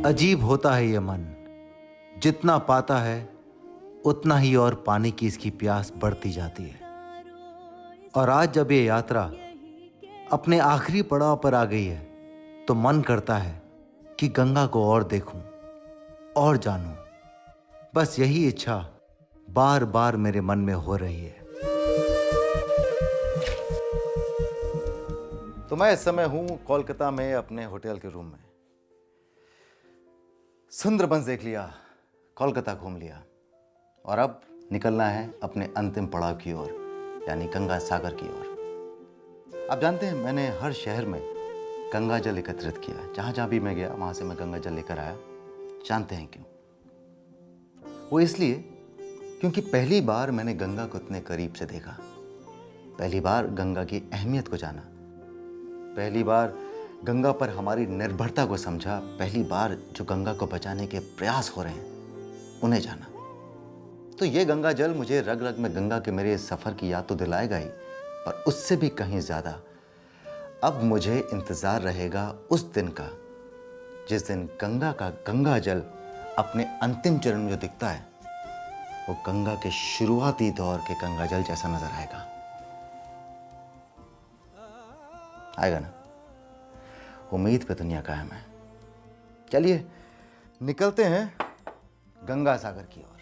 अजीब होता है ये मन, जितना पाता है उतना ही और पाने की इसकी प्यास बढ़ती जाती है। और आज जब ये यात्रा अपने आखिरी पड़ाव पर आ गई है तो मन करता है कि गंगा को और देखूं और जानूं। बस यही इच्छा बार बार मेरे मन में हो रही है। तो मैं इस समय हूं कोलकाता में अपने होटल के रूम में। सुंदरबंस देख लिया, कोलकाता घूम लिया और अब निकलना है अपने अंतिम पड़ाव की ओर, यानी गंगा सागर की ओर। आप जानते हैं मैंने हर शहर में गंगा जल एकत्रित किया। जहाँ जहाँ भी मैं गया वहाँ से मैं गंगा जल लेकर आया। जानते हैं क्यों? वो इसलिए क्योंकि पहली बार मैंने गंगा को इतने करीब से देखा, पहली बार गंगा की अहमियत को जाना, पहली बार गंगा पर हमारी निर्भरता को समझा, पहली बार जो गंगा को बचाने के प्रयास हो रहे हैं उन्हें जाना। तो ये गंगा जल मुझे रग रग में गंगा के मेरे सफ़र की याद तो दिलाएगा ही, पर उससे भी कहीं ज़्यादा अब मुझे इंतज़ार रहेगा उस दिन का जिस दिन गंगा का गंगा जल अपने अंतिम चरण में जो दिखता है वो गंगा के शुरुआती दौर के गंगा जल जैसा नजर आएगा। आएगा ना? उम्मीद पे दुनिया कायम है। चलिए निकलते हैं गंगा सागर की ओर।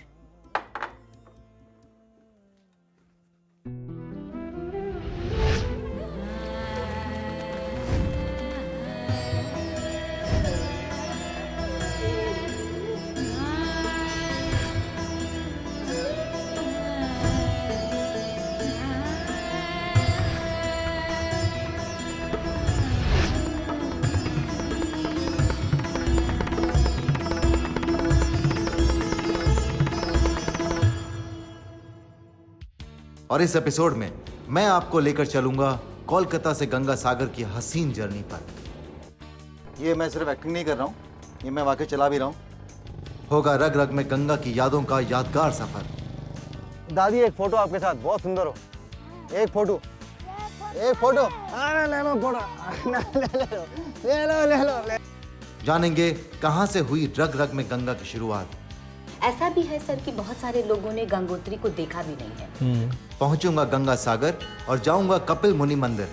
और इस एपिसोड में मैं आपको लेकर चलूंगा कोलकाता से गंगा सागर की हसीन जर्नी पर। ये मैं सिर्फ एक्टिंग नहीं कर रहा हूँ, ये मैं वाकई चला भी रहा हूँ। होगा रग रग में गंगा की यादों का यादगार सफर। दादी एक फोटो आपके साथ, बहुत सुंदर हो। एक फोटो, एक फोटो। अरे ले लो फोटो, ले लो। जानेंगे कहां से हुई रग रग में गंगा की शुरुआत। ऐसा भी है सर कि बहुत सारे लोगों ने गंगोत्री को देखा भी नहीं है। पहुंचूंगा गंगा सागर और जाऊंगा कपिल मुनि मंदिर,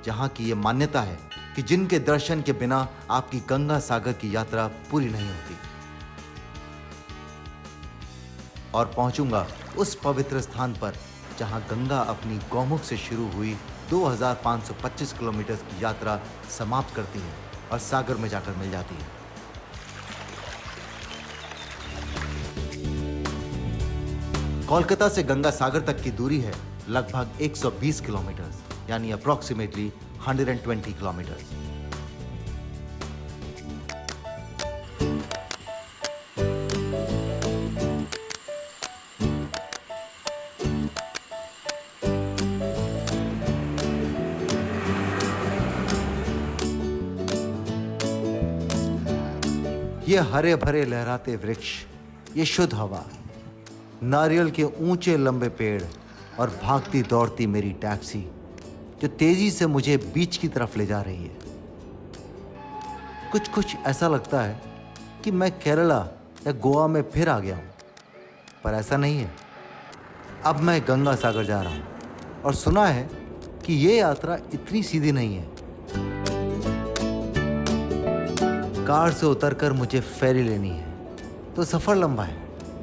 जहां की ये मान्यता है कि जिनके दर्शन के बिना आपकी गंगा सागर की यात्रा पूरी नहीं होती। और पहुंचूंगा उस पवित्र स्थान पर जहां गंगा अपनी गौमुख से शुरू हुई 2525 किलोमीटर की यात्रा समाप्त करती है और सागर में जाकर मिल जाती है। कोलकाता से गंगा सागर तक की दूरी है लगभग 120 किलोमीटर, यानी अप्रॉक्सीमेटली 120 किलोमीटर। ये हरे भरे लहराते वृक्ष, ये शुद्ध हवा, नारियल के ऊंचे लंबे पेड़ और भागती दौड़ती मेरी टैक्सी जो तेजी से मुझे बीच की तरफ ले जा रही है। कुछ ऐसा लगता है कि मैं केरला या गोवा में फिर आ गया हूं, पर ऐसा नहीं है। अब मैं गंगा सागर जा रहा हूं और सुना है कि ये यात्रा इतनी सीधी नहीं है। कार से उतरकर मुझे फेरी लेनी है, तो सफर लंबा है।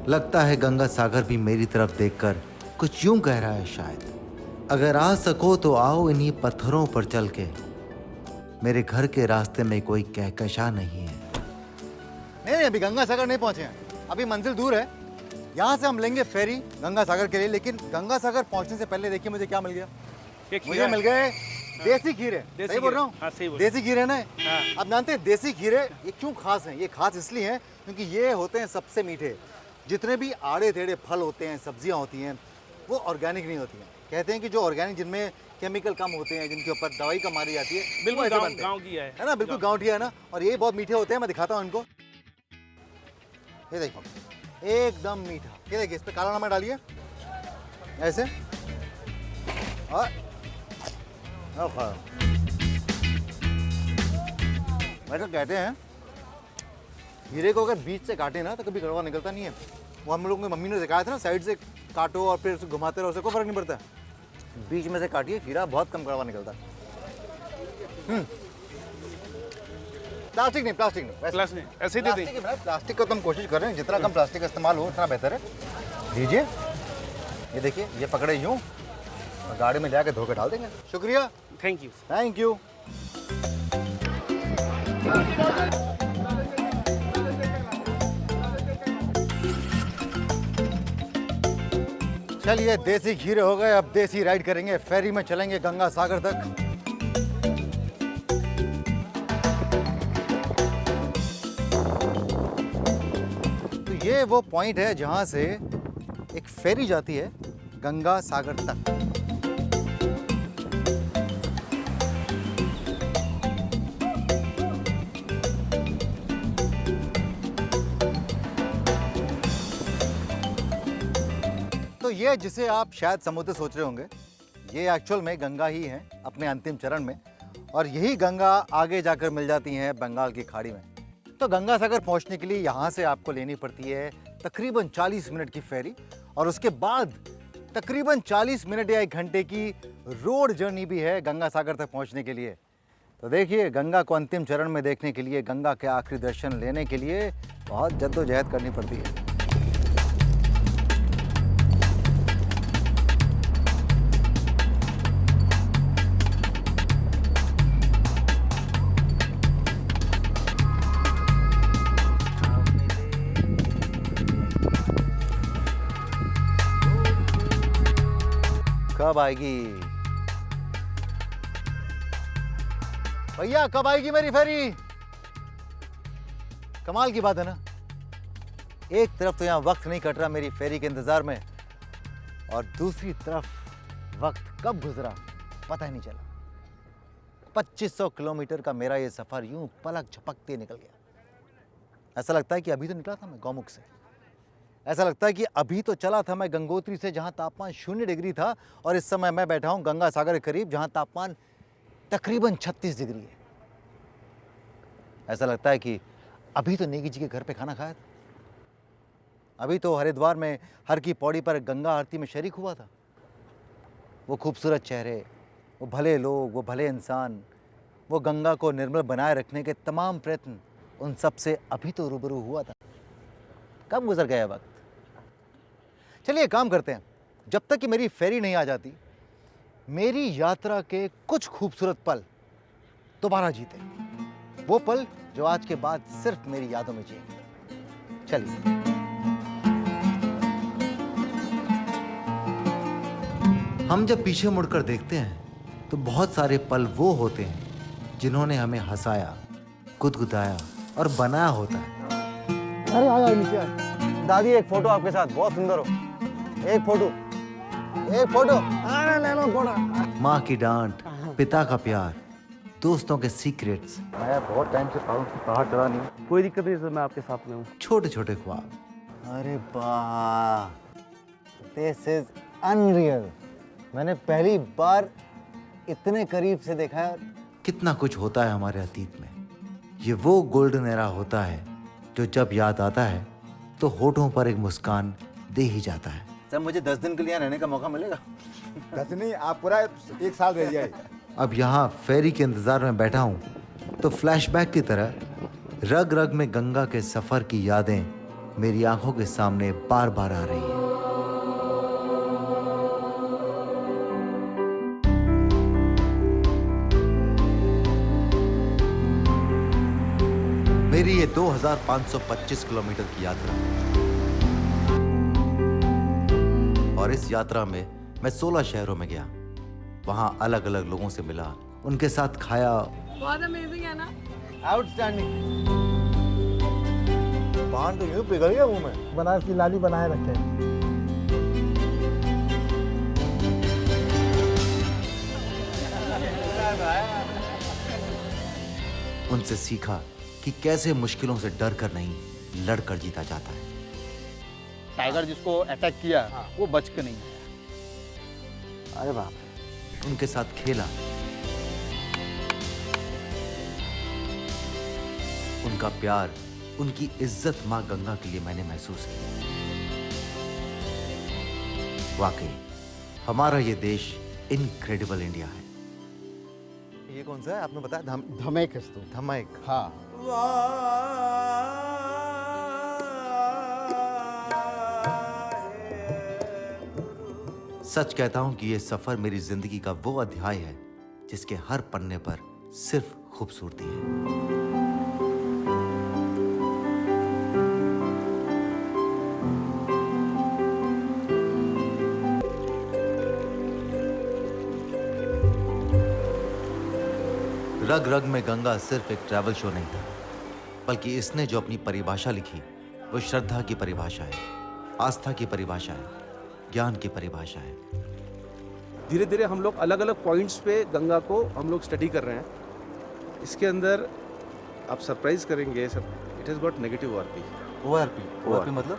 लगता है गंगा सागर भी मेरी तरफ देखकर कुछ यूं कह रहा है शायद, अगर आ सको तो आओ इन्हीं पत्थरों पर चल के, मेरे घर के रास्ते में कोई कहकशा नहीं है। नहीं, अभी गंगा सागर नहीं पहुंचे हैं, अभी मंजिल दूर है। यहाँ से हम लेंगे फेरी गंगा सागर के लिए, लेकिन गंगा सागर पहुंचने से पहले देखिए मुझे क्या मिल गया। मुझे मिल गए देसी खीरे। सही बोल रहा हूँ? हाँ, सही बोल। देसी खीरे ना। हाँ। आप जानते हैं देसी खीरे ये क्यों खास हैं? ये खास इसलिए हैं क्योंकि ये होते हैं सबसे मीठे। जितने भी आड़े टेढ़े फल होते हैं, सब्जियां होती हैं, वो ऑर्गेनिक नहीं होती हैं। कहते हैं कि जो ऑर्गेनिक, जिनमें केमिकल कम होते हैं, जिनके ऊपर दवाई कम मारी जाती है, बिल्कुल ऐसे बनते हैं। गाँव की है ना, बिल्कुल गाँवठिया है ना। और ये बहुत मीठे होते हैं, मैं दिखाता हूँ इनको। ये देखो, एकदम मीठा। ये देखिए, इस पे काला नमक डालिए ऐसे, और वैसे कहते हैं हीरे को अगर बीच से काटे ना तो कभी कड़वा निकलता नहीं है। वो हम लोगों की मम्मी ने सिखाया था ना, साइड से काटो और फिर उसे घुमाते रहो, उससे कोई फर्क नहीं पड़ता। बीच में से काटिए, हीरा बहुत कम कड़वा निकलता। प्लास्टिक नहीं, प्लास्टिक नहीं, वैसे प्लास्टिक ऐसे ही दे दें। प्लास्टिक है, प्लास्टिक को तो हम कोशिश कर रहे हैं जितना कम प्लास्टिक का इस्तेमाल हो उतना बेहतर है। दीजिए, ये देखिए, ये पकड़े यूँ और गाड़ी में जाके धो के डाल देंगे। शुक्रिया, थैंक यू। Thank you. चलिए, देसी खीरे हो गए, अब देसी राइड करेंगे। फेरी में चलेंगे गंगा सागर तक। तो ये वो पॉइंट है जहां से एक फेरी जाती है गंगा सागर तक। तो ये जिसे आप शायद समुद्र सोच रहे होंगे, ये एक्चुअल में गंगा ही है अपने अंतिम चरण में, और यही गंगा आगे जाकर मिल जाती हैं बंगाल की खाड़ी में। तो गंगा सागर पहुंचने के लिए यहाँ से आपको लेनी पड़ती है तकरीबन 40 मिनट की फेरी, और उसके बाद तकरीबन 40 मिनट या 1 घंटे की रोड जर्नी भी है गंगा सागर तक पहुँचने के लिए। तो देखिए, गंगा को अंतिम चरण में देखने के लिए, गंगा के आखिरी दर्शन लेने के लिए बहुत जद्दोजहद करनी पड़ती है। कब आएगी भैया, कब आएगी मेरी फेरी? कमाल की बात है ना, एक तरफ तो यहां वक्त नहीं कट रहा मेरी फेरी के इंतजार में, और दूसरी तरफ वक्त कब गुजरा पता ही नहीं चला। 2500 किलोमीटर का मेरा ये सफर यूं पलक झपकते निकल गया। ऐसा लगता है कि अभी तो निकला था मैं गौमुख से। ऐसा लगता है कि अभी तो चला था मैं गंगोत्री से, जहां तापमान 0 डिग्री था, और इस समय मैं बैठा हूं गंगा सागर के करीब, जहां तापमान तकरीबन 36 डिग्री है। ऐसा लगता है कि अभी तो नेगी जी के घर पे खाना खाया था, अभी तो हरिद्वार में हर की पौड़ी पर गंगा आरती में शरीक हुआ था। वो खूबसूरत चेहरे, वो भले लोग, वो भले इंसान, वो गंगा को निर्मल बनाए रखने के तमाम प्रयत्न, उन सब से अभी तो रूबरू हुआ था। कब गुजर गया वक्त? चलिए काम करते हैं, जब तक कि मेरी फेरी नहीं आ जाती, मेरी यात्रा के कुछ खूबसूरत पल दोबारा जीते, वो पल जो आज के बाद सिर्फ मेरी यादों में जिएंगे। चलिए। हम जब पीछे मुड़कर देखते हैं तो बहुत सारे पल वो होते हैं जिन्होंने हमें हंसाया, गुदगुदाया और बनाया होता है। अरे आया नीचे आ। दादी एक फोटो आपके साथ, बहुत सुंदर हो। एक फोटो, एक फोटो। अरे ले लो फोटो। माँ की डांट, पिता का प्यार, दोस्तों के सीक्रेट्स, मैं बहुत टाइम से पहाड़ चढ़ा नहीं। कोई दिक्कत नहीं सर, मैं आपके साथ में हूँ। छोटे छोटे ख्वाब। अरे वाह, दिस इज अनरियल। मैंने पहली बार इतने करीब से देखा है। कितना कुछ होता है हमारे अतीत में। ये वो गोल्डन एरा होता है जो जब याद आता है तो होठों पर एक मुस्कान दे ही जाता है। सर, मुझे 10 दिन के लिए रहने का मौका मिलेगा? 10 नहीं, आप पूरा 1 साल रह जाए। अब यहाँ फेरी के इंतजार में बैठा हूँ तो फ्लैशबैक की तरह रग रग में गंगा के सफर की यादें मेरी आंखों के सामने बार बार आ रही हैं। मेरी ये 2525 किलोमीटर की यात्रा, और इस यात्रा में मैं 16 शहरों में गया, वहां अलग अलग लोगों से मिला, उनके साथ खाया। बहुत अमेजिंग है ना? आउटस्टैंडिंग। पान तो यूं पिघल गया मुंह में। बनारस की लाली बनाए रखे। उनसे सीखा कि कैसे मुश्किलों से डर कर नहीं, लड़कर जीता जाता है। टाइगर जिसको अटैक किया वो बच के नहीं आया। अरे बाप रे। उनके साथ खेला, उनका प्यार, उनकी इज्जत मां गंगा के लिए मैंने महसूस की। वाकई हमारा ये देश इनक्रेडिबल इंडिया है। ये कौन सा है आपने बताया? धमेक है स्तूप। धमाइक। हाँ। सच कहता हूं कि ये सफर मेरी जिंदगी का वो अध्याय है जिसके हर पन्ने पर सिर्फ खूबसूरती है। रग रग में गंगा सिर्फ एक ट्रैवल शो नहीं था, बल्कि इसने जो अपनी परिभाषा लिखी वो श्रद्धा की परिभाषा है, आस्था की परिभाषा है, ज्ञान की परिभाषा है। धीरे धीरे हम लोग अलग अलग पॉइंट्स पे गंगा को हम लोग स्टडी कर रहे हैं। इसके अंदर आप सरप्राइज करेंगे सब। It has got negative RP, ORP मतलब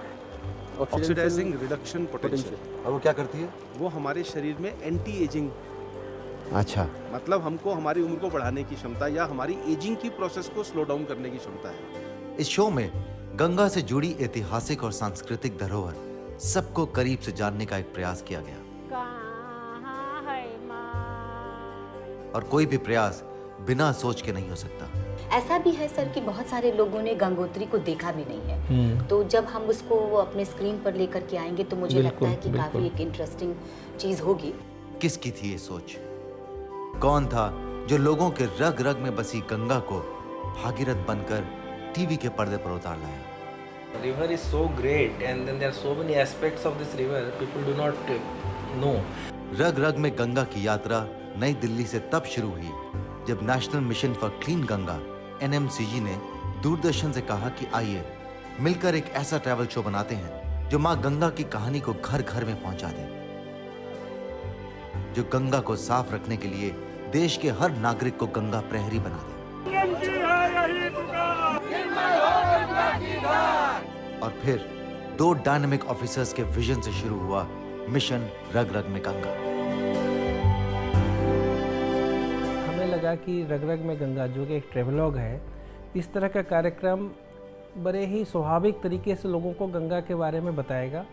ऑक्सीडाइजिंग रिडक्शन पोटेंशियल। और वो क्या करती है? वो हमारे शरीर में एंटी एजिंग, अच्छा, मतलब हमको हमारी उम्र को बढ़ाने की क्षमता या हमारी एजिंग की प्रोसेस को स्लो डाउन करने की क्षमता है। इस शो में गंगा से जुड़ी ऐतिहासिक और सांस्कृतिक धरोहर सबको करीब से जानने का एक प्रयास किया गया। कहाँ है माँ? और कोई भी प्रयास बिना सोच के नहीं हो सकता। ऐसा भी है सर कि बहुत सारे लोगों ने गंगोत्री को देखा भी नहीं है, तो जब हम उसको अपने स्क्रीन पर लेकर के आएंगे तो मुझे लगता है कि काफी एक इंटरेस्टिंग चीज होगी। किसकी थी ये सोच? कौन था जो लोगों के रग रग में बसी गंगा को भागीरथ बनकर टीवी के पर्दे पर उतार लाया? The river is so great and then there are so many aspects of this river people do not know. रग रग में गंगा की यात्रा नई दिल्ली से तब शुरू हुई जब national mission for clean Ganga NMCG ने दूरदर्शन से कहा कि आइए मिलकर एक ऐसा ट्रैवल शो बनाते हैं जो मां गंगा की कहानी को घर घर में पहुंचा दे, जो गंगा को साफ रखने के लिए देश के हर नागरिक को गंगा प्रहरी बना दे। और फिर 2 डायनामिक ऑफिसर्स के विजन से शुरू हुआ मिशन रग रग में गंगा। हमें लगा कि रग रग में गंगा, जो कि एक ट्रेवलॉग है, इस तरह का कार्यक्रम बड़े ही स्वाभाविक तरीके से लोगों को गंगा के बारे में बताएगा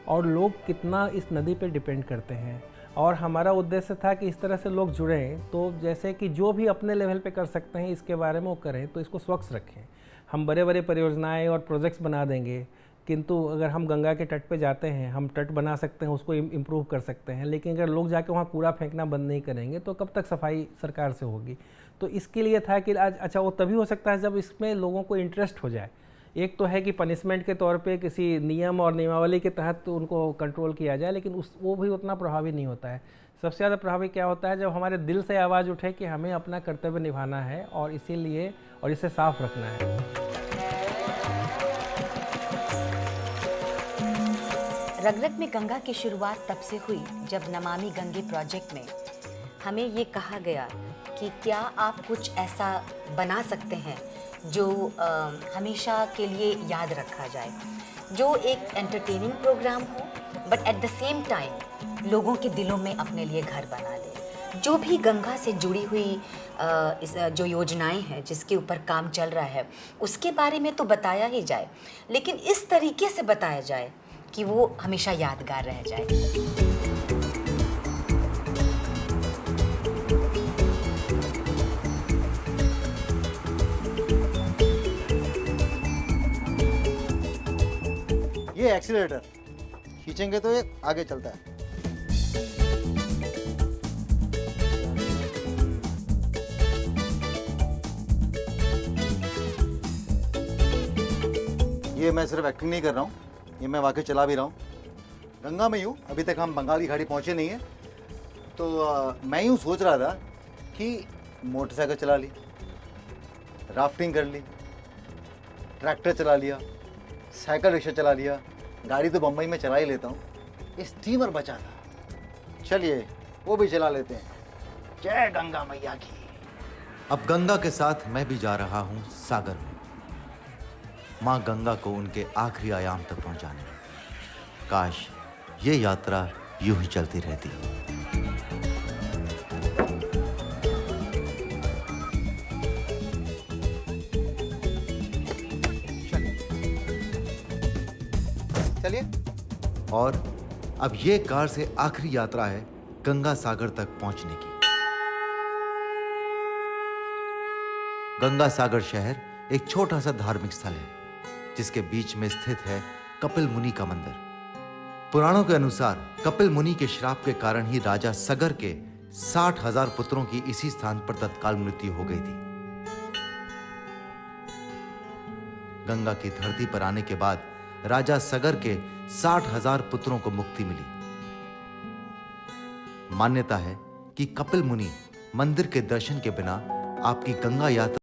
और लोग कितना इस नदी पे डिपेंड करते हैं। और हमारा उद्देश्य था कि इस तरह से लोग जुड़ें, तो जैसे कि जो भी अपने लेवल पे कर सकते हैं इसके बारे में वो करें, तो इसको स्वच्छ रखें। हम बड़े बड़े परियोजनाएं और प्रोजेक्ट्स बना देंगे, किंतु अगर हम गंगा के तट पे जाते हैं, हम तट बना सकते हैं, उसको इम्प्रूव कर सकते हैं, लेकिन अगर लोग जाके वहाँ कूड़ा फेंकना बंद नहीं करेंगे तो कब तक सफाई सरकार से होगी। तो इसके लिए था कि आज अच्छा वो तभी हो सकता है जब इसमें लोगों को इंटरेस्ट हो जाए। एक तो है कि पनिशमेंट के तौर पे किसी नियम और नियमावली के तहत तो उनको कंट्रोल किया जाए, लेकिन वो भी उतना प्रभावी नहीं होता है। सबसे ज़्यादा प्रभावी क्या होता है? जब हमारे दिल से आवाज़ उठे कि हमें अपना कर्तव्य निभाना है और इसीलिए और इसे साफ रखना है। रग रग में गंगा की शुरुआत तब से हुई जब नमामि गंगे प्रोजेक्ट में हमें ये कहा गया कि क्या आप कुछ ऐसा बना सकते हैं जो हमेशा के लिए याद रखा जाए, जो एक एंटरटेनिंग प्रोग्राम हो but at the same time लोगों के दिलों में अपने लिए घर बना ले। जो भी गंगा से जुड़ी हुई जो योजनाएं हैं जिसके ऊपर काम चल रहा है उसके बारे में तो बताया ही जाए, लेकिन इस तरीके से बताया जाए कि वो हमेशा यादगार रह जाए। ये एक्सीलरेटर खींचेंगे तो ये आगे चलता है। ये मैं सिर्फ एक्टिंग नहीं कर रहा हूँ, ये मैं वाकई चला भी रहा हूँ। गंगा में यूँ अभी तक हम बंगाली घाटी पहुँचे नहीं हैं, तो मैं यूँ सोच रहा था कि मोटरसाइकिल चला ली, राफ्टिंग कर ली, ट्रैक्टर चला लिया, साइकिल रिक्शा चला लिया, गाड़ी तो बम्बई में चला ही लेता हूँ, स्टीमर बचा था, चलिए वो भी चला लेते हैं। जय गंगा मैया की। अब गंगा के साथ मैं भी जा रहा हूँ सागर में, माँ गंगा को उनके आखिरी आयाम तक पहुँचाने। काश ये यात्रा यूं ही चलती रहती। चलिए। और अब ये कार से आखिरी यात्रा है गंगा सागर तक पहुंचने की। गंगा सागर शहर एक छोटा सा धार्मिक स्थल है जिसके बीच में स्थित है कपिल मुनि का मंदिर। पुराणों के अनुसार कपिल मुनि के श्राप के कारण ही राजा सगर के 60,000 पुत्रों की इसी स्थान पर तत्काल मृत्यु हो गई थी। गंगा की धरती पर आने के बाद राजा सगर के 60,000 पुत्रों को मुक्ति मिली। मान्यता है कि कपिल मुनि मंदिर के दर्शन के बिना आपकी गंगा यात्रा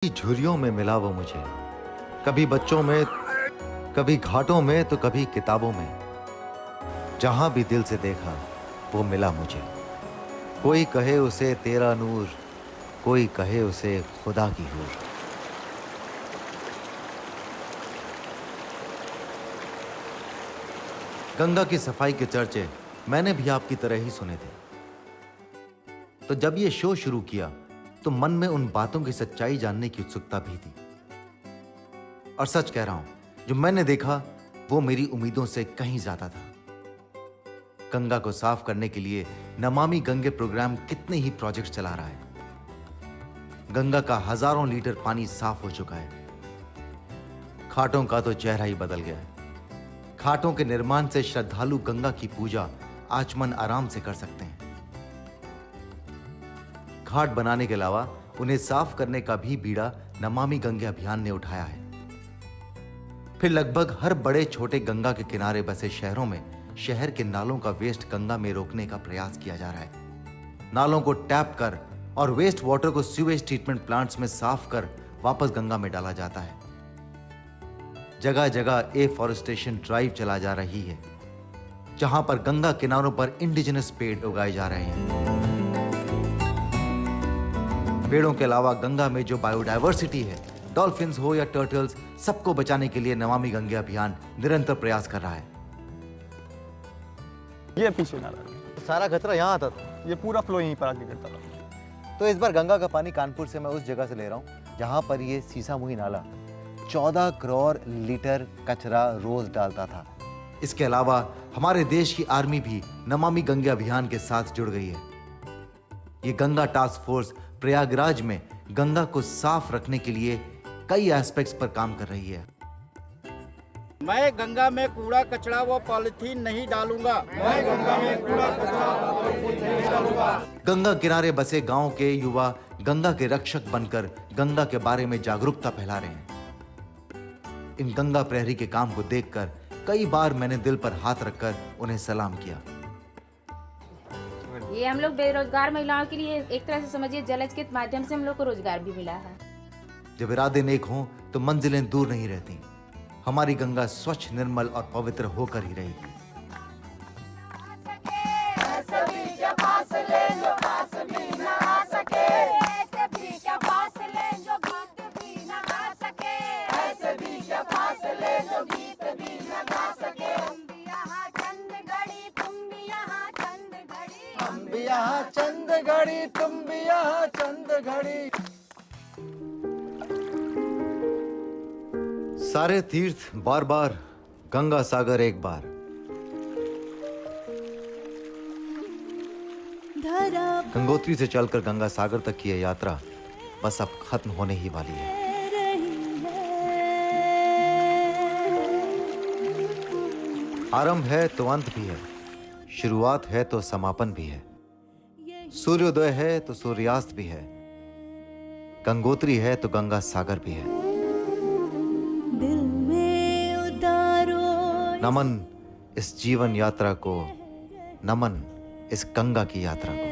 की झुर्रियों में मिला वो मुझे, कभी बच्चों में, कभी घाटों में, तो कभी किताबों में। जहां भी दिल से देखा वो मिला मुझे। कोई कहे उसे तेरा नूर, कोई कहे उसे खुदा की हूर। गंगा की सफाई के चर्चे मैंने भी आपकी तरह ही सुने थे। तो जब ये शो शुरू किया तो मन में उन बातों की सच्चाई जानने की उत्सुकता भी थी। और सच कह रहा हूं, जो मैंने देखा वो मेरी उम्मीदों से कहीं ज्यादा था। गंगा को साफ करने के लिए नमामि गंगे प्रोग्राम कितने ही प्रोजेक्ट्स चला रहा है। गंगा का हजारों लीटर पानी साफ हो चुका है। घाटों का तो चेहरा ही बदल गया है। घाटों के निर्माण से श्रद्धालु गंगा की पूजा आचमन आराम से कर सकते हैं। घाट बनाने के अलावा उन्हें साफ करने का भी बीड़ा नमामि गंगे अभियान ने उठाया है। फिर लगभग हर बड़े छोटे गंगा के किनारे बसे शहरों में शहर के नालों का वेस्ट गंगा में रोकने का प्रयास किया जा रहा है। नालों को टैप कर और वेस्ट वाटर को सीवेज ट्रीटमेंट प्लांट्स में साफ कर वापस गंगा में डाला जाता है। जगह जगह एफॉरेस्टेशन ड्राइव चला जा रही है, जहां पर गंगा किनारों पर इंडिजिनस पेड़ उगाए जा रहे हैं। पेड़ों के अलावा गंगा में जो बायोडायवर्सिटी है, डॉल्फिन्स हो या टर्टल्स, सबको बचाने के लिए नमामि गंगे अभियान निरंतर प्रयास कर रहा है। ये पीछे नाला, सारा कचरा यहाँ आता था। ये पूरा फ्लो यहीं पर आके करता था। तो इस बार गंगा का पानी कानपुर से मैं उस जगह से ले रहा हूँ जहाँ पर ये सीसामुही नाला 14 करोड़ लीटर कचरा रोज डालता था। इसके अलावा हमारे देश की आर्मी भी नमामि गंगे अभियान के साथ जुड़ गई है। ये गंगा टास्क फोर्स प्रयागराज में गंगा को साफ रखने के लिए कई एस्पेक्ट्स पर काम कर रही है। मैं गंगा में कूड़ा कचरा व पॉलिथीन नहीं डालूंगा। मैं गंगा में कूड़ा कचरा व पॉलिथीन नहीं डालूंगा। गंगा किनारे बसे गांव के युवा गंगा के रक्षक बनकर गंगा के बारे में जागरूकता फैला रहे हैं। इन गंगा प्रहरी के काम को देखकर कई बार मैंने दिल पर हाथ रखकर उन्हें सलाम किया। ये हम लोग बेरोजगार महिलाओं के लिए एक तरह से समझिए जलज के माध्यम से हम लोग को रोजगार भी मिला है। जब इरादे नेक हों तो मंजिलें दूर नहीं रहती। हमारी गंगा स्वच्छ, निर्मल और पवित्र होकर ही रहेगी। यहाँ चंद घड़ी, तुम भी यहाँ चंद घड़ी। सारे तीर्थ बार बार, गंगा सागर एक बार। गंगोत्री से चलकर गंगा सागर तक की यह यात्रा बस अब खत्म होने ही वाली है। आरंभ है तो अंत भी है, शुरुआत है तो समापन भी है, सूर्योदय है तो सूर्यास्त भी है, गंगोत्री है तो गंगा सागर भी है। नमन इस जीवन यात्रा को, नमन इस गंगा की यात्रा को।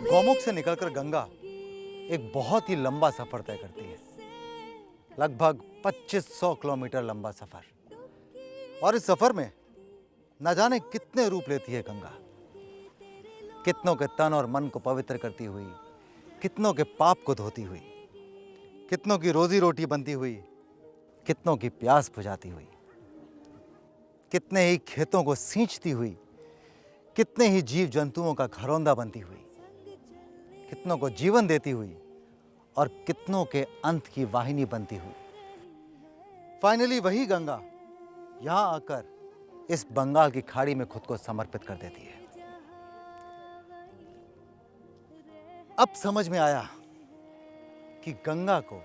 गौमुख से निकलकर गंगा एक बहुत ही लंबा सफर तय करती है, लगभग 2500 किलोमीटर लंबा सफर। और इस सफर में न जाने कितने रूप लेती है गंगा। कितनों के तन और मन को पवित्र करती हुई, कितनों के पाप को धोती हुई, कितनों की रोजी रोटी बनती हुई, कितनों की प्यास बुझाती हुई, कितने ही खेतों को सींचती हुई, कितने ही जीव जंतुओं का घरौंदा बनती हुई, कितनों को जीवन देती हुई और कितनों के अंत की वाहिनी बनती हुई। फाइनली वही गंगा यहां आकर इस बंगाल की खाड़ी में खुद को समर्पित कर देती है। अब समझ में आया कि गंगा को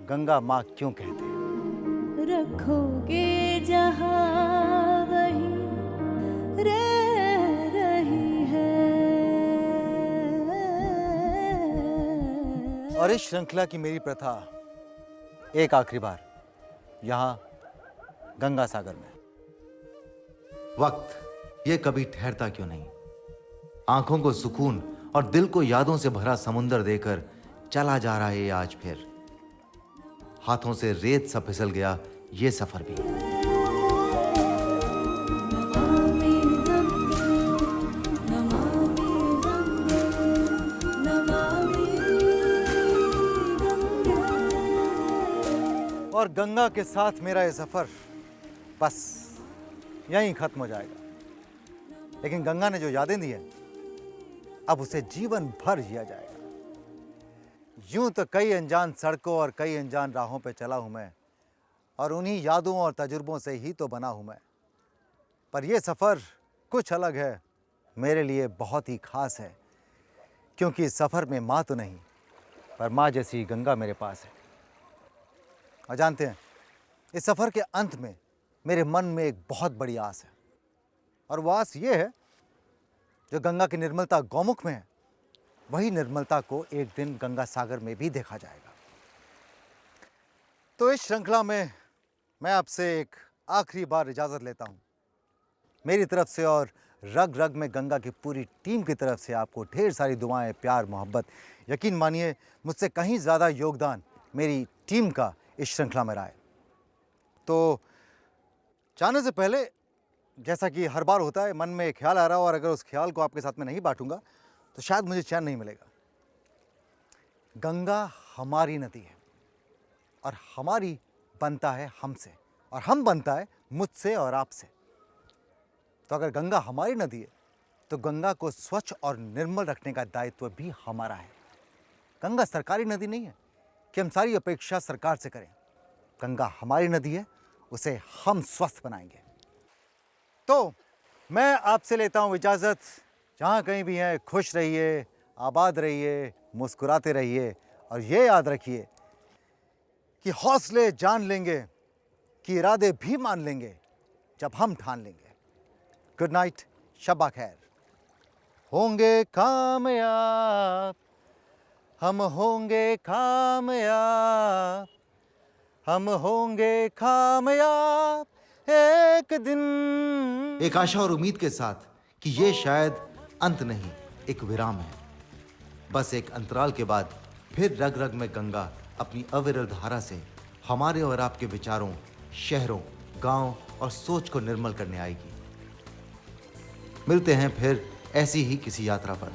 गंगा मां क्यों कहते हैं। रखोगे जहां वही रह रही है। और इस श्रृंखला की मेरी प्रथा एक आखिरी बार यहां गंगा सागर में। वक्त ये कभी ठहरता क्यों नहीं, आंखों को सुकून और दिल को यादों से भरा समुंदर देकर चला जा रहा है ये आज फिर। हाथों से रेत सा फिसल गया ये सफर भी। और गंगा के साथ मेरा ये सफर बस यहीं खत्म हो जाएगा। लेकिन गंगा ने जो यादें दी हैं, अब उसे जीवन भर जिया जाएगा। यूं तो कई अनजान सड़कों और कई अनजान राहों पे चला हूं मैं, और उन्हीं यादों और तजुर्बों से ही तो बना हूं मैं। पर यह सफ़र कुछ अलग है, मेरे लिए बहुत ही खास है, क्योंकि इस सफ़र में माँ तो नहीं, पर माँ जैसी गंगा मेरे पास है। और जानते हैं, इस सफ़र के अंत में मेरे मन में एक बहुत बड़ी आस है, और वो आस ये है, जो गंगा की निर्मलता गौमुख में है, वही निर्मलता को एक दिन गंगा सागर में भी देखा जाएगा। तो इस श्रृंखला में मैं आपसे एक आखिरी बार इजाज़त लेता हूँ। मेरी तरफ से और रग रग में गंगा की पूरी टीम की तरफ से आपको ढेर सारी दुआएं, प्यार, मोहब्बत। यकीन मानिए, मुझसे कहीं ज़्यादा योगदान मेरी टीम का इस श्रृंखला में रहा है। तो जाने से पहले, जैसा कि हर बार होता है, मन में एक ख्याल आ रहा हो, और अगर उस ख्याल को आपके साथ में नहीं बांटूंगा तो शायद मुझे चैन नहीं मिलेगा। गंगा हमारी नदी है, और हमारी बनता है हमसे, और हम बनता है मुझसे और आपसे। तो अगर गंगा हमारी नदी है, तो गंगा को स्वच्छ और निर्मल रखने का दायित्व भी हमारा है। गंगा सरकारी नदी नहीं है कि हम सारी अपेक्षा सरकार से करें। गंगा हमारी नदी है, उसे हम स्वस्थ बनाएंगे। तो मैं आपसे लेता हूं इजाज़त। जहां कहीं भी हैं, खुश रहिए, आबाद रहिए, मुस्कुराते रहिए, और ये याद रखिए कि हौसले जान लेंगे, कि इरादे भी मान लेंगे जब हम ठान लेंगे। गुड नाइट, शब्बा खैर। होंगे कामयाब, हम होंगे कामयाब, हम होंगे कामयाब एक दिन। एक आशा और उम्मीद के साथ कि ये शायद अंत नहीं, एक विराम है। बस एक अंतराल के बाद फिर रग रग में गंगा अपनी अविरल धारा से हमारे और आपके विचारों, शहरों, गांव और सोच को निर्मल करने आएगी। मिलते हैं फिर ऐसी ही किसी यात्रा पर।